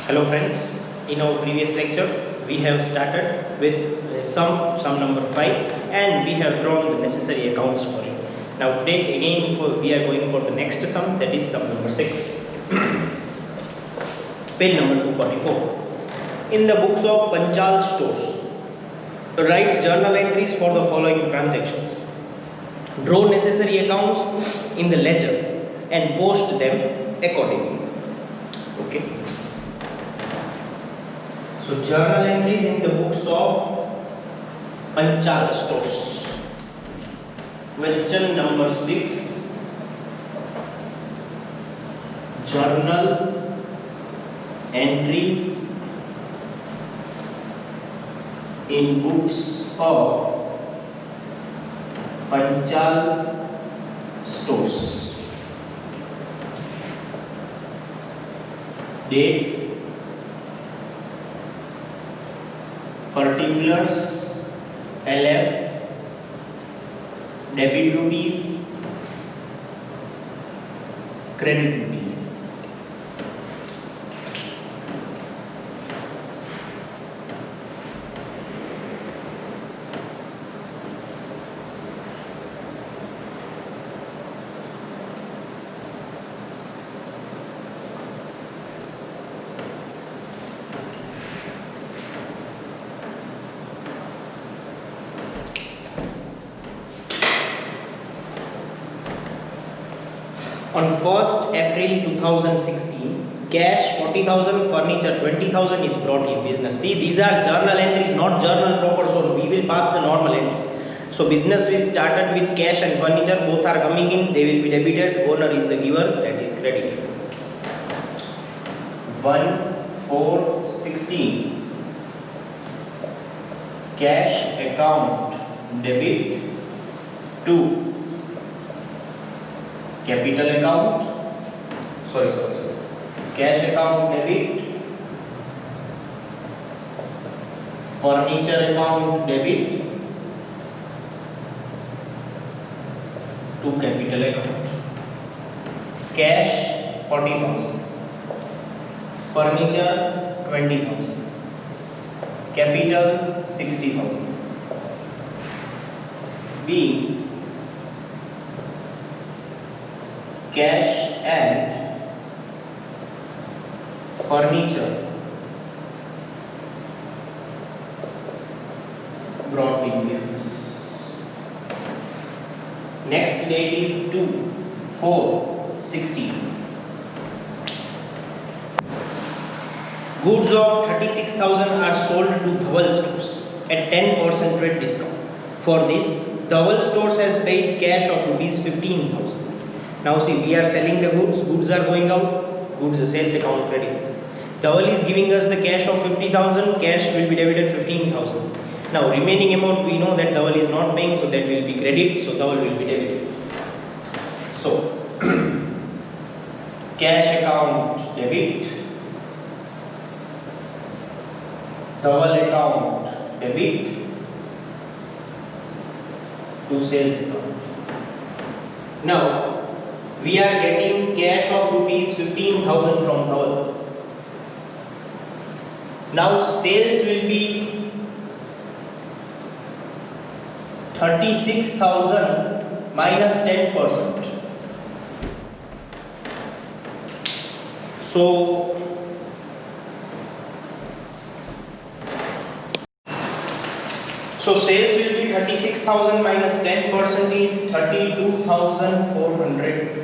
Hello friends, in our previous lecture we have started with sum number 5 and we have drawn the necessary accounts for it. Now today again we are going for the next sum, that is sum number 6. Page number 244. In the books of Panchal stores, write journal entries for the following transactions. Draw necessary accounts in the ledger and post them accordingly. Okay. So journal entries in the books of Panchal stores. Question number 6. Journal entries in books of Panchal stores. Date, particulars, LF, debit rupees, credit rupees. On 1st April 2016, cash 40,000, furniture 20,000 is brought in business. See, these are journal entries, not journal proper, so we will pass the normal entries. So business is started with cash and furniture, both are coming in, they will be debited, owner is the giver, that is credited. 1/4/16, cash account debit to capital account, cash account debit, furniture account debit to capital account. Cash 40,000, furniture 20,000, capital 60,000. B, cash and furniture brought in business. Next date is 2/4/16. Goods of 36,000 are sold to Dhawal stores at 10% trade discount. For this, Dhawal stores has paid cash of rupees 15,000. Now see, we are selling the goods are going out, goods sales account credit. Dhawal is giving us the cash of 50,000, cash will be debited 15,000. Now remaining amount we know that Dhawal is not paying, so that will be credit, so Dhawal will be debited. So cash account debit, Dhawal account debit to sales account. Now we are getting cash of rupees 15,000 from Dhawal. Now sales will be 36,000 minus 10%. So sales will be 36,000 minus 10% is 32,400.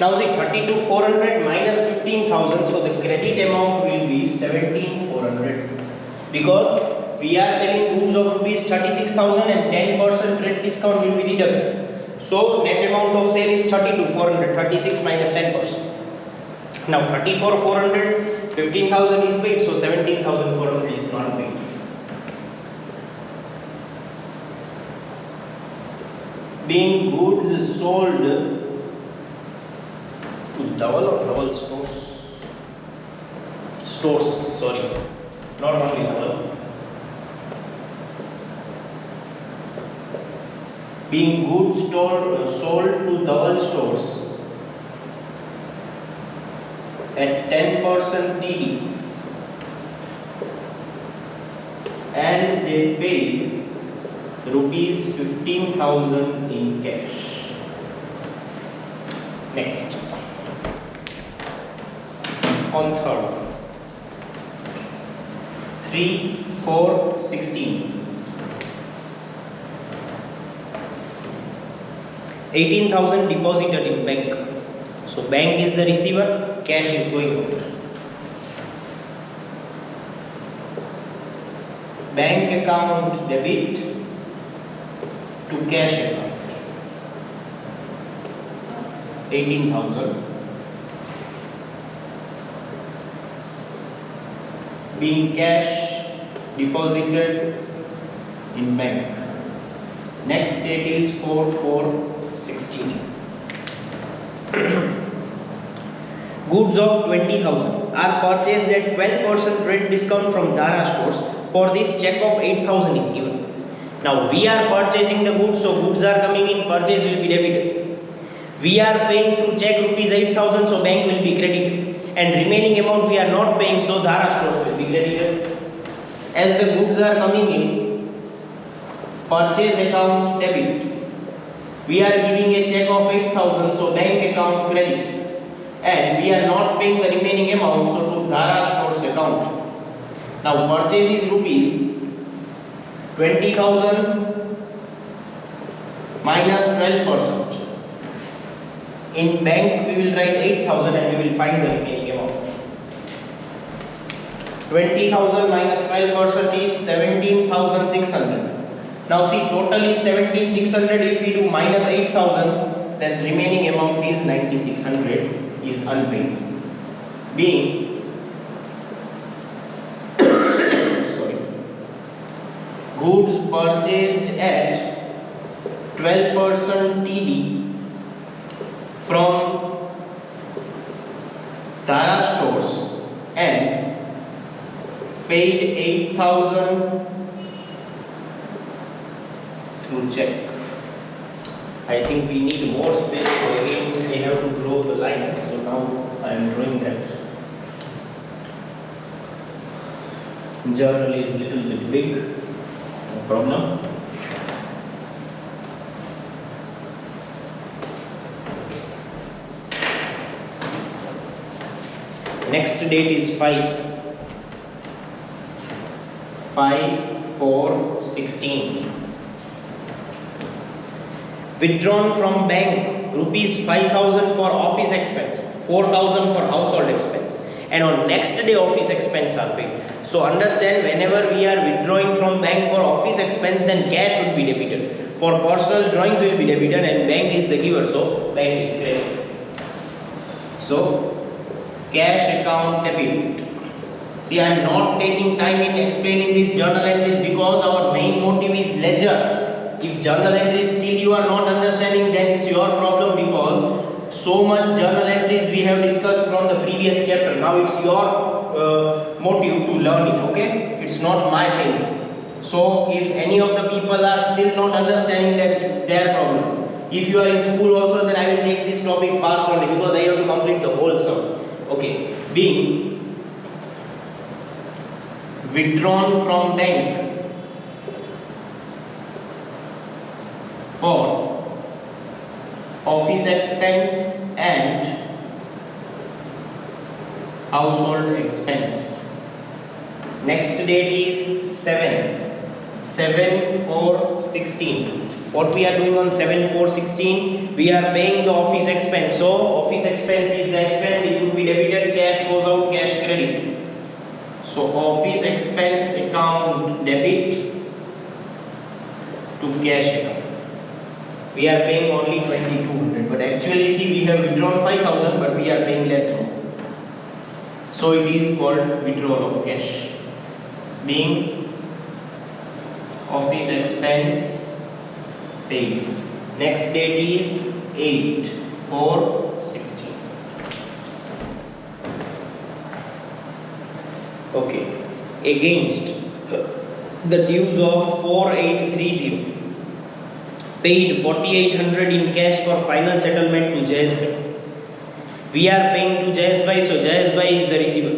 Now see, 32,400 minus 15,000, so the credit amount will be 17,400, because we are selling goods of rupees 36,000 and 10% credit discount will be deducted. So net amount of sale is 32,400, 36 minus 10%. Now 34,400, 15,000 is paid, so 17,400 is not paid. Being goods sold to Dhawal or Dhawal stores? Not only Dhawal. Being goods sold to Dhawal stores at 10% TD and they paid rupees 15,000 in cash. Next, on third, 3, 4, 16. 18,000 deposited in bank. So bank is the receiver, cash is going out. Bank account debit to cash account. 18,000 being cash deposited in bank. Next date is 4/4/16. Goods of 20,000 are purchased at 12% rate discount from Dhara stores. For this, check of 8,000 is given. Now we are purchasing the goods, so goods are coming in, purchase will be debited. We are paying through check rupees 8,000, so bank will be credited. And remaining amount we are not paying, so Dhara stores will be credited. As the goods are coming in, purchase account debit. We are giving a check of 8,000, so bank account credit. And we are not paying the remaining amount, so to Dhara stores account. Now purchase is rupees 20,000 minus 12%. In bank we will write 8,000 and we will find the remaining amount. 20,000 minus 12% is 17,600. Now see, total is 17,600. If we do minus 8,000, then remaining amount is 9,600 is unpaid. Being goods purchased at 12% TD from Dhara stores and paid 8,000 through check. I think we need more space, so again we have to draw the lines. So now I am drawing that. Journal is little bit big. No problem. Next date is 5/4/16. Withdrawn from bank rupees 5,000 for office expense, 4,000 for household expense, and on next day office expense are paid. So understand, whenever we are withdrawing from bank for office expense, then cash would be debited. For personal drawings will be debited and bank is the giver, so bank is credited. So cash account debit. See, I am not taking time in explaining these journal entries because our main motive is ledger. If journal entries still you are not understanding, then it's your problem, because so much journal entries we have discussed from the previous chapter. Now it's your motive to learn it, okay? It's not my thing. So if any of the people are still not understanding, that it's their problem. If you are in school also, then I will take this topic fast only, because I have to complete the whole sum. Okay, being withdrawn from bank for office expense and household expense. Next date is 7/4/16. What we are doing on 7/4/16? We are paying the office expense. So office expense is the expense, it will be debited, cash goes out, cash credit. So office expense account debit to cash account. We are paying only 2,200, but actually see, we have withdrawn 5,000, but we are paying less amount. So it is called withdrawal of cash. Being office expense paid. Next date is 8/4/16. Okay. Against the dues of 4,830, paid 4,800 in cash for final settlement to JSB. We are paying to Jayasbhai, so Jayasbhai is the receiver.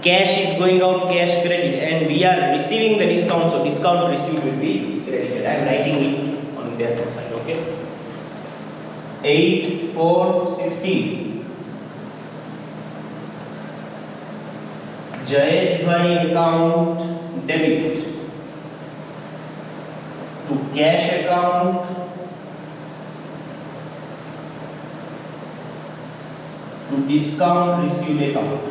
Cash is going out, cash credit, and we are receiving the discount, so discount received will be credited. I am writing it on the other side, okay? 8, 4, 16. Jayasbhai account debit to cash account to discount received account.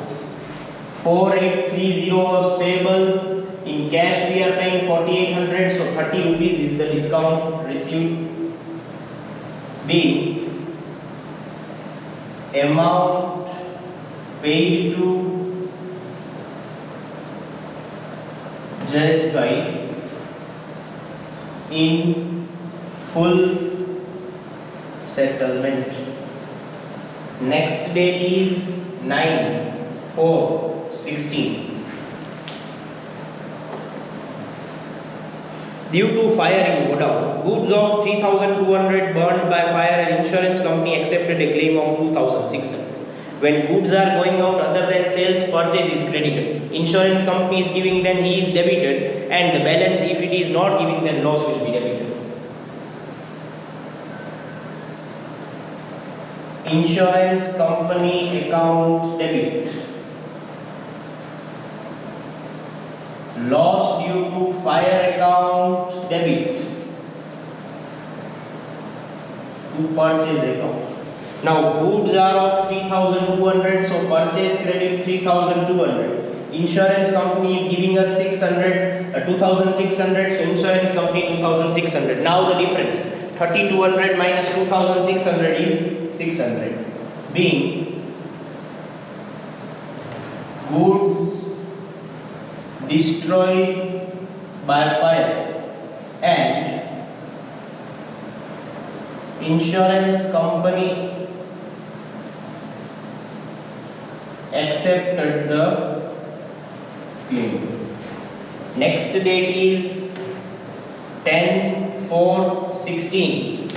4830 was payable. In cash we are paying 4800, so 30 rupees is the discount received. B, amount paid to Jayasbhai in full settlement. Next date is 9/4/16. Due to fire in godown, goods of 3200 burned by fire and insurance company accepted a claim of 2600. When goods are going out other than sales, purchase is credited. Insurance company is giving, then he is debited, and the balance, if it is not giving, then loss will be debited. Insurance company account debit. Loss due to fire account debit to purchase account. Now goods are of 3200, so purchase credit 3200. Insurance company is giving us 2600, so insurance company 2600. Now the difference, 3200 minus 2600 is 600. Being goods destroyed by fire and insurance company accepted the claim. Next date is 10/4/16.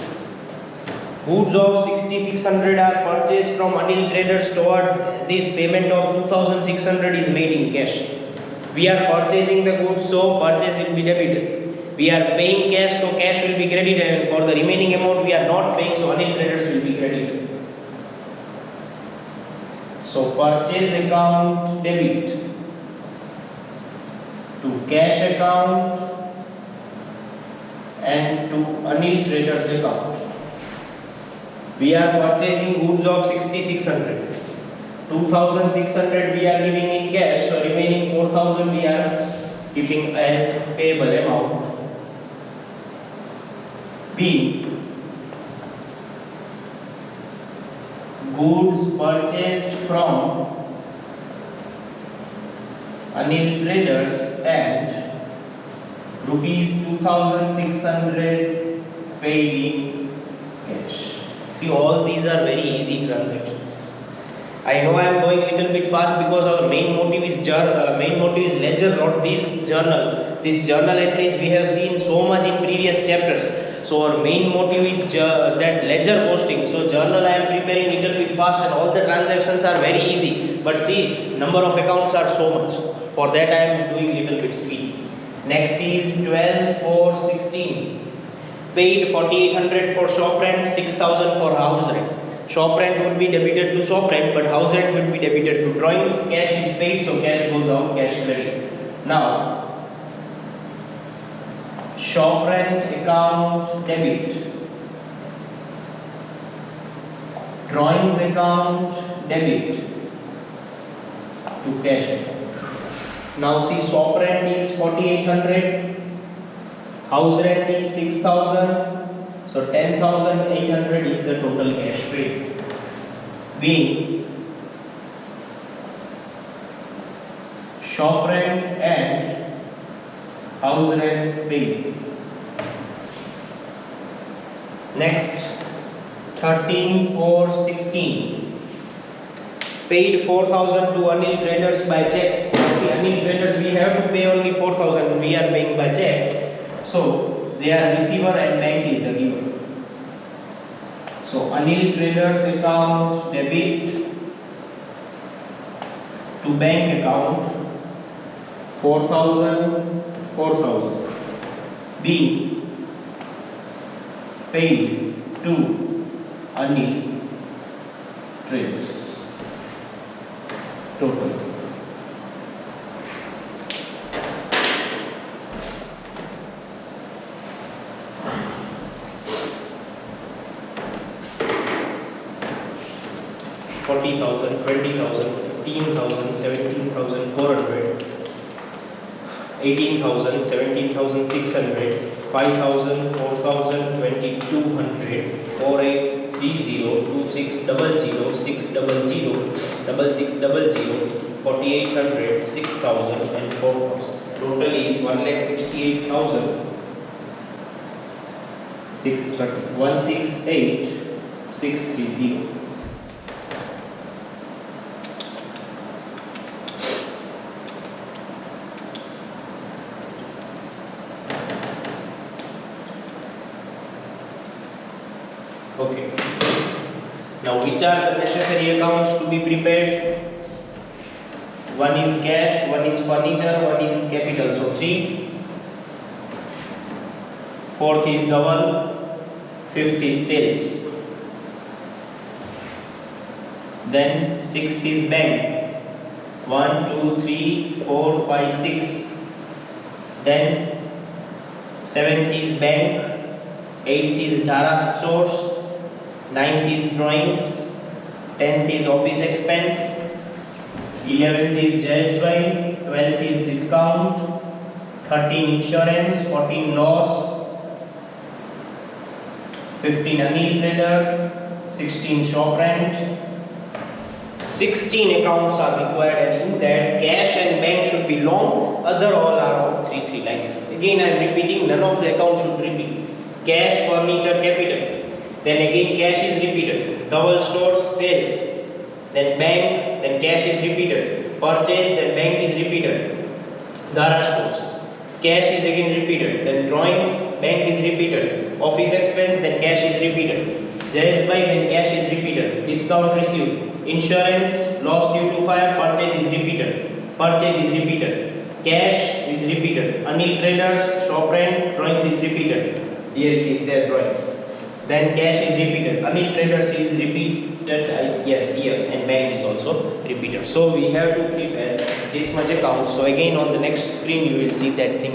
Goods of 6600 are purchased from Anil Traders. Towards this, payment of 2600 is made in cash. We are purchasing the goods, so purchase will be debited. We are paying cash, so cash will be credited, and for the remaining amount we are not paying, so Anil Traders will be credited. So purchase account debit to cash account and to Anil Traders account. We are purchasing goods of 6600. 2600 we are giving in cash, so remaining 4000 we are keeping as payable amount. B, goods purchased from Anil Traders and rupees 2600 paid in cash. See, all these are very easy transactions. I know I am going a little bit fast because our main motive is ledger, not this journal. These journal entries we have seen so much in previous chapters. So our main motive is that ledger posting. So journal I am preparing little bit fast, and all the transactions are very easy. But see, number of accounts are so much. For that I am doing little bit speed. Next is 12/4/16. Paid 4800 for shop rent, 6000 for house rent. Shop rent would be debited to shop rent, but house rent would be debited to drawings. Cash is paid, so cash goes out, cash credit. Now, shop rent account debit, drawings account debit to cash account. Now see, shop rent is 4800, house rent is 6000. So 10,800 is the total cash paid. Being shop rent and house rent paid. Next, 13/4/16. Paid 4000 to Anil Traders by check. See, Anil Traders we have to pay only 4000. We are paying by check. So they are receiver and bank is the giver. So Anil Traders account debit to bank account 4,000 being paid to Anil Traders. Total. $40,000, $20,000, $15,000, $17,400, $18,000, $17,600, $5,000, $4,000, $2,200, $4,830, $2,600, $600, $6,600, $4,800, $6,000 and $4,000. Total is 1,68,630. Okay. Now, which are the necessary accounts to be prepared? One is cash, one is furniture, one is capital. So 3. Fourth is double. Fifth is sales. Then sixth is bank. 1, 2, 3, 4, 5, 6. Then seventh is bank. Eighth is data source. 9th is drawings, 10th is office expense, 11th is JSY, 12th is discount, 13 insurance, 14 loss, 15 Anil Traders, 16 shop rent. 16 accounts are required, and in that cash and bank should be long, other all are of 3 lines. Again I am repeating, none of the accounts should repeat. Cash, furniture, capital. Then again cash is repeated, double stores, sales, then bank, then cash is repeated, purchase, then bank is repeated, Dara stores, cash is again repeated, then drawings, bank is repeated, office expense, then cash is repeated, JSY, then cash is repeated, discount received, insurance, loss due to fire, purchase is repeated, cash is repeated, Anil Traders, shop rent, drawings is repeated, here it is their drawings. Then cash is repeated, Anil Traders is repeated, yes, here, and bank is also repeated. So we have to prepare this much account. So again on the next screen you will see that thing.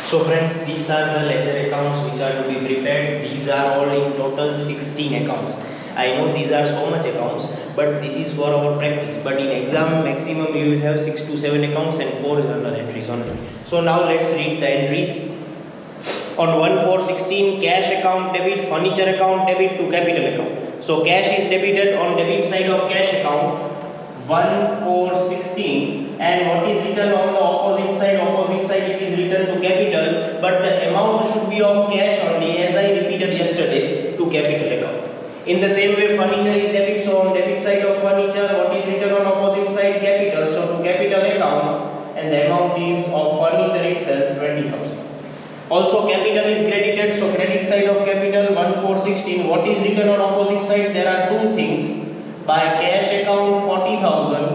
So friends, these are the ledger accounts which are to be prepared. These are all in total 16 accounts. I know these are so much accounts, but this is for our practice. But in exam maximum you will have 6 to 7 accounts and 4 journal entries only. So now let's read the entries. On 1/4/16, cash account debit, furniture account debit to capital account. So cash is debited on debit side of cash account 1/4/16, and what is written on the opposite side? Opposite side it is written to capital, but the amount should be of cash only, as I repeated yesterday, to capital account. In the same way, furniture is debit, so on debit side of furniture, what is written on opposite side? Capital, so to capital account, and the amount is of furniture itself 20,000. Also capital is credited, so credit side of capital 1/4/16. What is written on opposite side? There are two things. By cash account 40,000,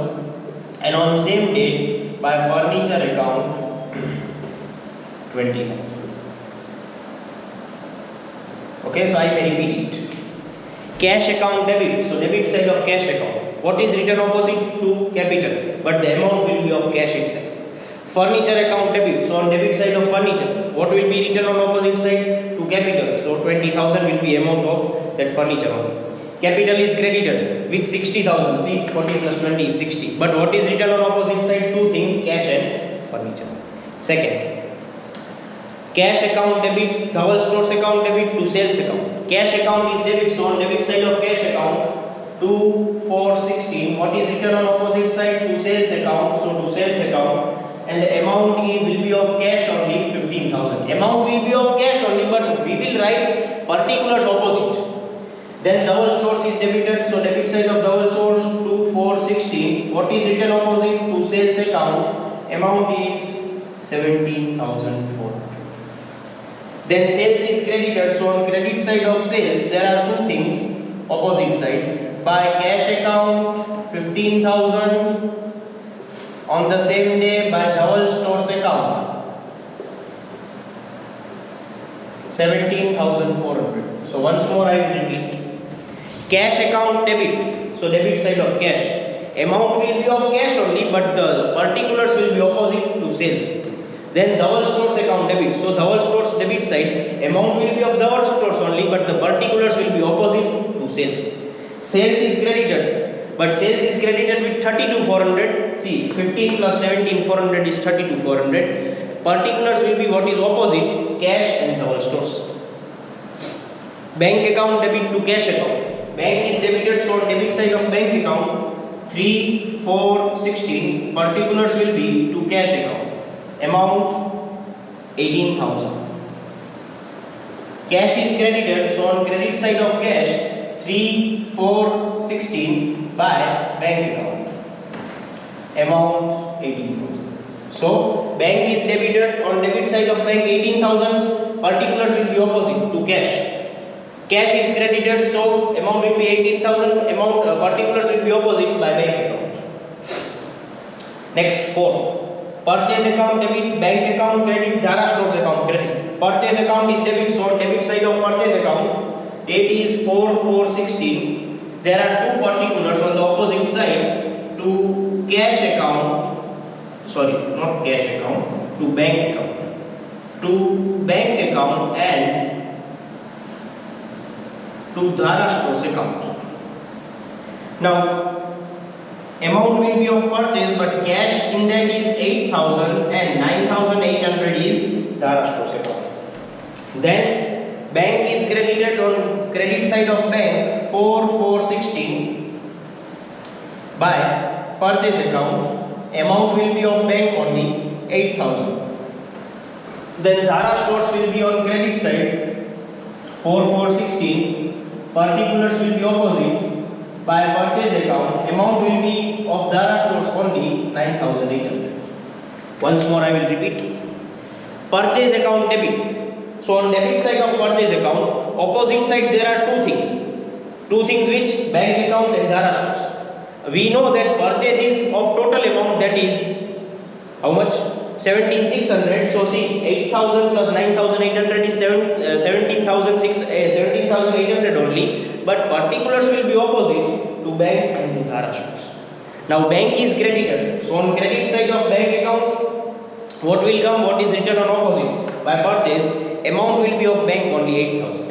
and on same date by furniture account 20,000. Okay, so I may repeat it. Cash account debit, so debit side of cash account. What is written opposite to capital? But the amount will be of cash itself. Furniture account debit, so on debit side of furniture, what will be written on opposite side? To capital, so 20,000 will be amount of that furniture only. Capital is credited with 60,000, see 40 plus 20 is 60, but what is written on opposite side? Two things, cash and furniture. Second, cash account debit, Dhawal stores account debit to sales account. Cash account is debit, so on debit side of cash account 2/4/16, what is written on opposite side? To sales account, so to sales account, and the amount will be of cash only 15,000. Amount will be of cash only, but we will write particulars opposite. Then Dhawal stores is debited, so debit side of Dhawal stores 2/4/16, what is written opposite? To sales account, amount is 17,400. Then sales is credited. So on credit side of sales, there are two things. Opposite side. By cash account 15,000. On the same day, by Dhaval Stores account 17,400. So once more I will repeat. Cash account debit. So debit side of cash. Amount will be of cash only, but the particulars will be opposite to sales. Then Dhaval Stores account debit. So Dhaval Stores debit side, amount will be of Dhaval Stores only, but the particulars will be opposite to sales. Sales is credited, but sales is credited with 32,400. See, 15 plus 17,400 is 32,400. Particulars will be what is opposite, cash and Dhaval Stores. Bank account debit to cash account. Bank is debited, so on debit side of bank account 3, 4, 16. Particulars will be to cash account. Amount 18,000. Cash is credited, so on credit side of cash 3, 4, 16 by bank account. Amount 18,000. So bank is debited, on debit side of bank 18,000. Particulars will be opposite to cash. Cash is credited, so amount will be 18,000. Amount particulars will be opposite by bank account. Next 4. Purchase account debit, bank account credit, Dhara Stores account credit. Purchase account is debit, so on debit side of purchase account, date is 4/4/16. There are two particulars on the opposite side to cash account, sorry, not cash account, to bank account. To bank account and to Dhara Stores account. Now, amount will be of purchase, but cash in that is 8,000 and 9,800 is Dhara Stores account. Then bank is credited, on credit side of bank 4/4/16 by purchase account. Amount will be of bank only 8,000. Then Dhara Stores will be on credit side 4/4/16. Particulars will be opposite by purchase account. Amount will be of Dhara Stores only 9,800. Once more I will repeat. Purchase account debit. So on debit side of purchase account, opposite side there are two things. Two things which? Bank account and Dhara Stores. We know that purchase is of total amount, that is how much? 17,600. So see, 8,000 plus 9,800 is 17,800 only. But particulars will be opposite to bank and to Dhara Stores. Now bank is credited. So on credit side of bank account, what will come? What is written on opposite? By purchase, amount will be of bank only 8,000.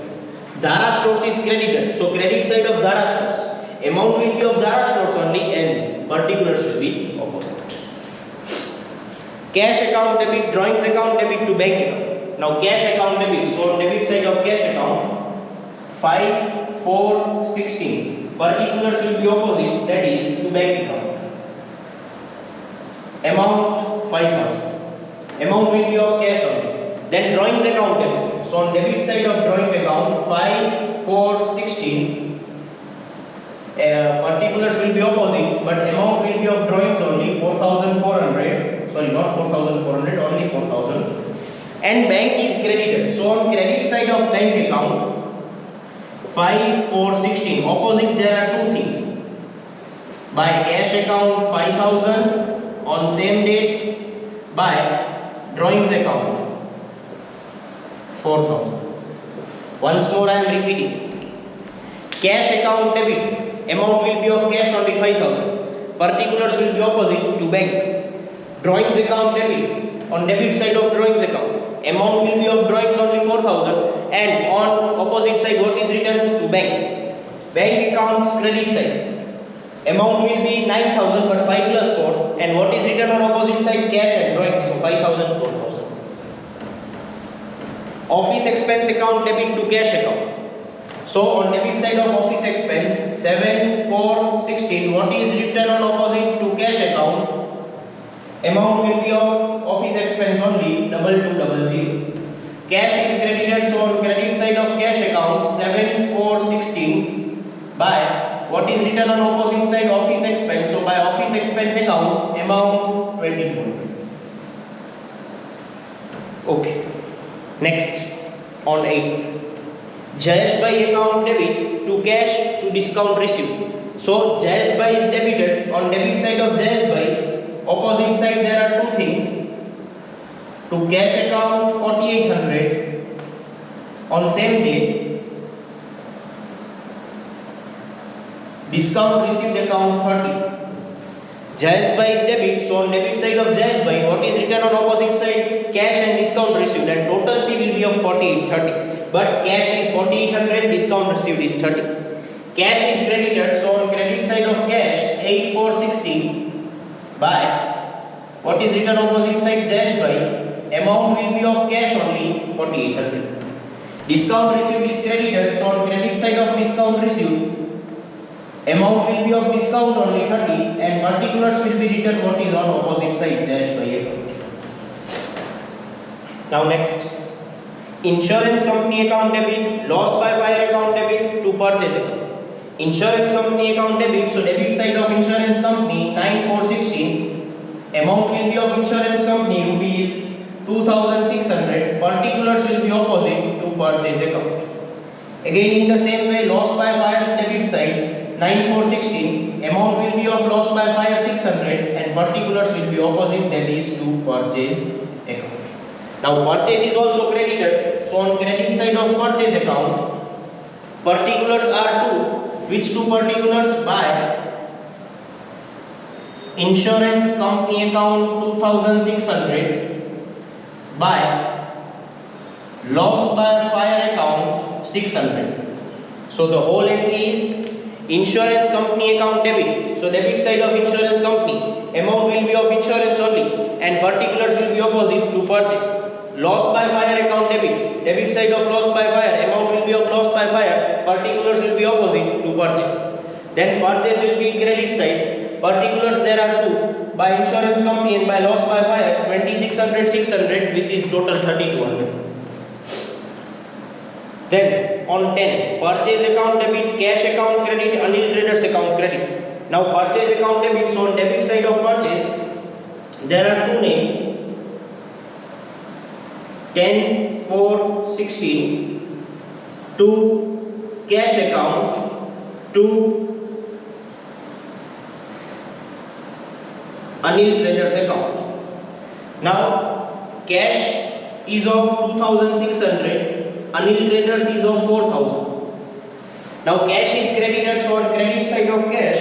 Dhara Stores is credited. So credit side of Dhara Stores, amount will be of Dhara Stores only and particulars will be opposite. Cash account debit, drawings account debit to bank account. Now cash account debit. So on debit side of cash account 5/4/16. Particulars will be opposite, that is to bank account. Amount 5,000. Amount will be of cash only. Then drawings account debit. So on debit side of drawing account 5/4/16. Particulars will be opposite, but amount will be of drawings only 4,400. Sorry, not 4,400, only 4,000. And bank is credited. So on credit side of bank account 5/4/16. Opposite there are two things. By cash account 5,000, on same date by drawings account 4,000. Once more I am repeating. Cash account debit. Amount will be of cash only 5,000. Particulars will be opposite to bank. Drawings account debit. On debit side of drawings account, amount will be of drawings only 4,000, and on opposite side what is written? To bank. Bank accounts credit side. Amount will be 9,000 but 5 plus 4, and what is written on opposite side? Cash and drawings. So 5,000, 4,000. Office expense account debit to cash account. So on debit side of office expense 7/4/16. What is written on opposite to cash account? Amount will be of office expense only 2200. Cash is credited, so on credit side of cash account 7/4/16 by what is written on opposite side? Office expense. So by office expense account, amount 2200. Okay. Next, on 8th. Jayesh Bhai account debit to cash to discount received. So Jayesh Bhai is debited. On debit side of Jayesh Bhai, opposite side there are two things. To cash account 4800 on same day, discount received account 30. Jayesh Bhai is debit, so on debit side of Jayesh Bhai, what is written on opposite side? Cash and discount received, and total C will be of 4830. But cash is 4800, discount received is 30. Cash is credited, so on credit side of cash 8460 by what is written opposite side Jayesh Bhai, amount will be of cash only 4800. Discount received is credited, so on credit side of discount received, amount will be of discount only 30, and particulars will be written what is on opposite side Jayesh Bhai account. Now next, insurance company account debit, lost by fire account debit to purchase account. Insurance company account debit, so debit side of insurance company 9416, amount will be of insurance company rupees 2600, particulars will be opposite to purchase account. Again in the same way, lost by fire's debit side 9416, amount will be of lost by fire 600, and particulars will be opposite, that is to purchase account. Now purchase is also credited, so on credit side of purchase account, particulars are two. Which two particulars? By insurance company account 2600, by loss by fire account 600. So the whole entry is insurance company account debit. So debit side of insurance company, amount will be of insurance only, and particulars will be opposite to purchase. Loss by fire account debit, debit side of loss by fire, amount will be of loss by fire, particulars will be opposite to purchase. Then purchase will be credit side, particulars there are two, by insurance company and by loss by fire 2600 600, which is total 3200. Then on 10, purchase account debit, cash account credit, Anil traders account credit. Now purchase account debit, so on debit side of purchase there are two names, 10 4 16 to cash account to Anil traders account. Now cash is of 2600, Anil traders is of 4000. Now cash is credited, so on credit side of cash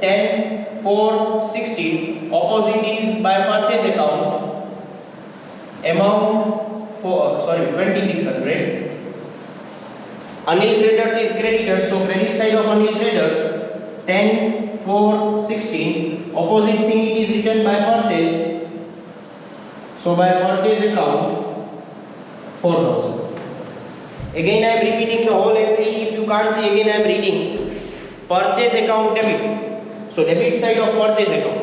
10 4 16, opposite is by purchase account, amount 2600. Anil traders is credited, so credit side of Anil traders 10 4 16, opposite thing it is written by purchase, so by purchase account 4000. Again I am repeating the whole entry. If you can't see, again I am reading. Purchase account debit, so debit side of purchase account,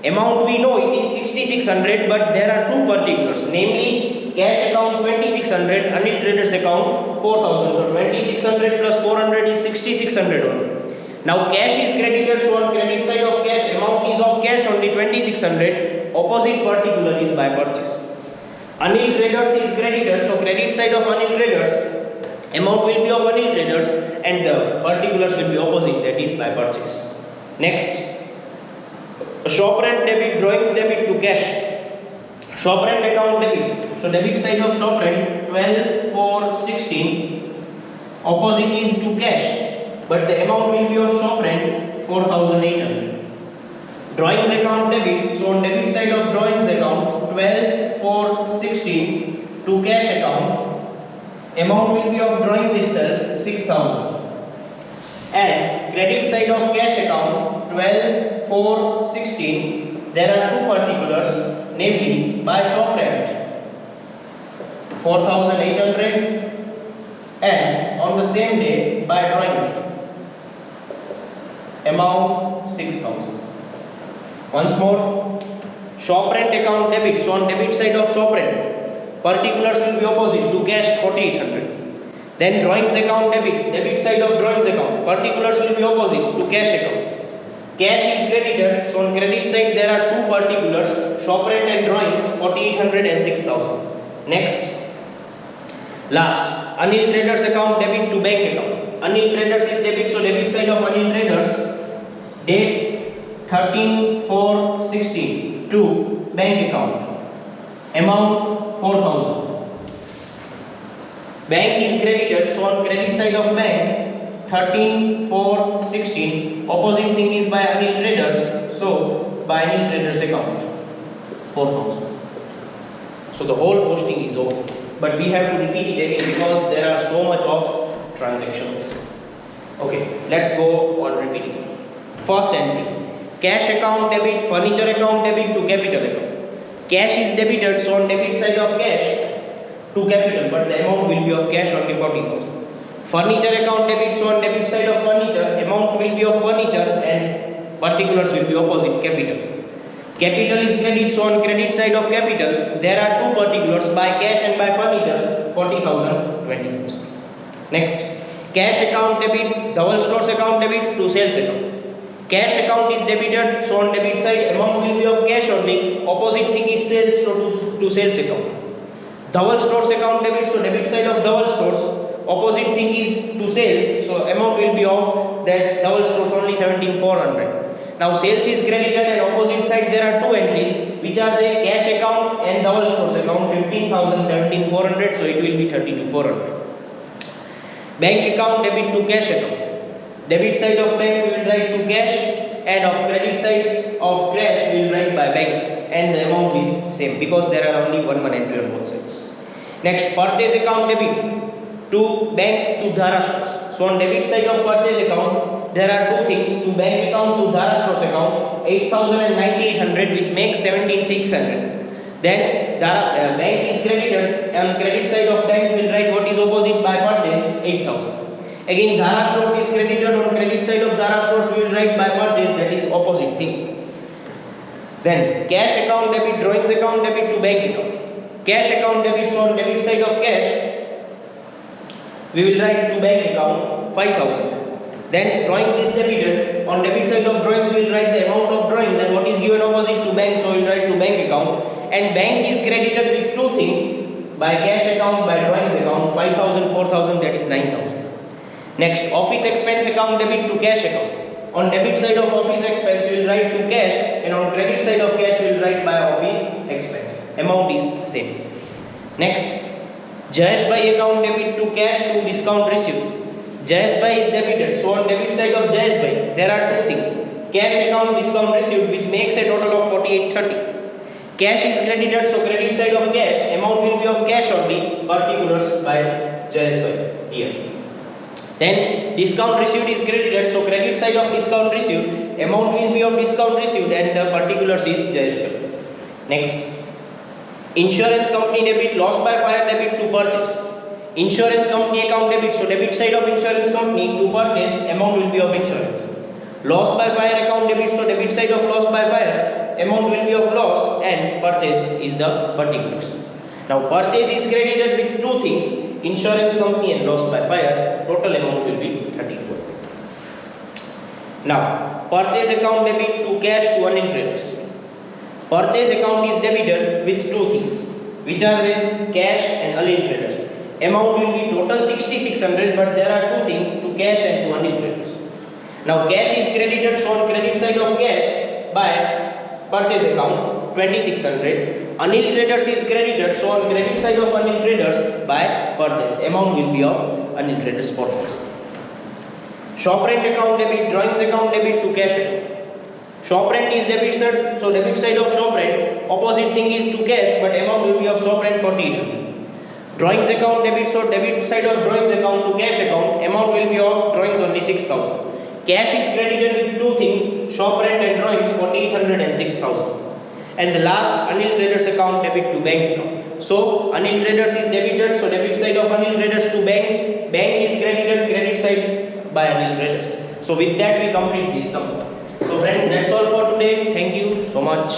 amount we know it is 6600, but there are two particulars, namely cash account 2600, Anil traders account 4000. So 2600 plus 400 is 6600 only. Now cash is credited, so on credit side of cash, amount is of cash only 2600, opposite particular is by purchase. Anil traders is credited, so credit side of Anil traders, amount will be of Anil traders, and the particulars will be opposite, that is by purchase. Next, shop rent debit, drawings debit to cash. Shop rent account debit, so debit side of shop rent 12 4 16, opposite is to cash, but the amount will be of shop rent 4800. Drawings account debit, so on debit side of drawings account 12 4 16 to cash account, amount will be of drawings itself 6000. And credit side of cash account 12 4 16, there are two particulars, namely by shop rent 4800, and on the same day by drawings amount 6000. Once more, shop rent account debit, so on debit side of shop rent, particulars will be opposite to cash 4800. Then drawings account debit, debit side of drawings account, particulars will be opposite to cash account. Cash is credited, so on credit side there are two particulars, shop rent and drawings 4800 and 6000. Next, Last, Anil Traders account debit to bank account. Anil Traders is debit, so debit side of Anil Traders, date 13/4/16 to bank account. Amount 4,000. Bank is credited, so on credit side of bank 13/4/16. Opposite thing is by Anil Traders, so by Anil Traders account 4,000. So the whole posting is over, but we have to repeat it again because there are so much of transactions. Okay, let's go on repeating. First entry: cash account debit, furniture account debit to capital account. Cash is debited, so on debit side of cash to capital, but the amount will be of cash only 40,000. Furniture account debit, so on debit side of furniture, amount will be of furniture and particulars will be opposite capital. Capital is credit, so on credit side of capital, there are two particulars by cash and by furniture, 40,000, 20,000. Next, cash account debit, Dhaval Stores account debit to sales account. Cash account is debited, so on debit side, amount will be of cash only, opposite thing is sales, so to sales account. Dhaval Stores account debit, so debit side of Dhaval Stores, opposite thing is to sales, so amount will be of that Dhaval Stores only 17,400. Now sales is credited and opposite side there are two entries which are the cash account and Dhaval Stores account 15,000, 17,400, so it will be 32,400. Bank account debit to cash account. Debit side of bank we will write to cash and of credit side of cash we will write by bank, and the amount is same because there are only one entry on both sides. Next, purchase account debit to bank to Dhara Stores. So on debit side of purchase account there are two things, to bank account to Dhara Stores account 8,000 and 9,800, which makes 17,600. Then bank is credited, and credit side of bank will write what is opposite by purchase 8,000. Again Dhara Stores is credited, on credit side of Dhara Stores we will write by purchase, that is opposite thing. Then cash account debit, drawings account debit to bank account. Cash account debit, so on debit side of cash we will write to bank account 5,000. Then drawings is debited, on debit side of drawings we will write the amount of drawings and what is given opposite to bank, so we will write to bank account. And bank is credited with two things, by cash account, by drawings account, 5,000, 4,000, that is 9,000. Next, office expense account debit to cash account. On debit side of office expense we will write to cash, and on credit side of cash we will write by office expense. Amount is same. Next, Jayesh Bhai account debit to cash to discount received. Jayesh Bhai is debited, so on debit side of Jayesh Bhai there are two things, cash account, discount received, which makes a total of 4830. Cash is credited, so credit side of cash, amount will be of cash only, particulars by Jayesh Bhai here. Then discount received is credited, so credit side of discount received, amount will be of discount received and the particulars is Jayesh Bhai. Next, insurance company debit, loss by fire debit to purchase. Insurance company account debit, so debit side of insurance company to purchase, amount will be of insurance. Loss by fire account debit, so debit side of loss by fire, amount will be of loss and purchase is the particulars. Now purchase is credited with two things, insurance company and loss by fire, total amount will be 32. Now purchase account debit to cash to Anil Traders. Purchase account is debited with two things, which are the cash and Anil Traders. Amount will be total 6,600, but there are two things, to cash and to Anil Traders. Now cash is credited, so on credit side of cash by purchase account 2,600. Anil Traders is credited, so on credit side of Anil Traders by purchase, amount will be of Anil Traders 4,000. Shop rent account debit, drawings account debit to cash account. Shop rent is debit side, so debit side of shop rent, opposite thing is to cash, but amount will be of shop rent 4,800. Drawings account debit, so debit side of drawings account to cash account, amount will be of drawings only 6,000. Cash is credited with two things, shop rent and drawings 4,800 and 6,000. And the last, Anil Traders account debit to bank account. So Anil Traders is debited, so debit side of Anil Traders to bank, bank is credited, credit side by Anil Traders. So with that we complete this sum. So friends, that's all for today. Thank you so much.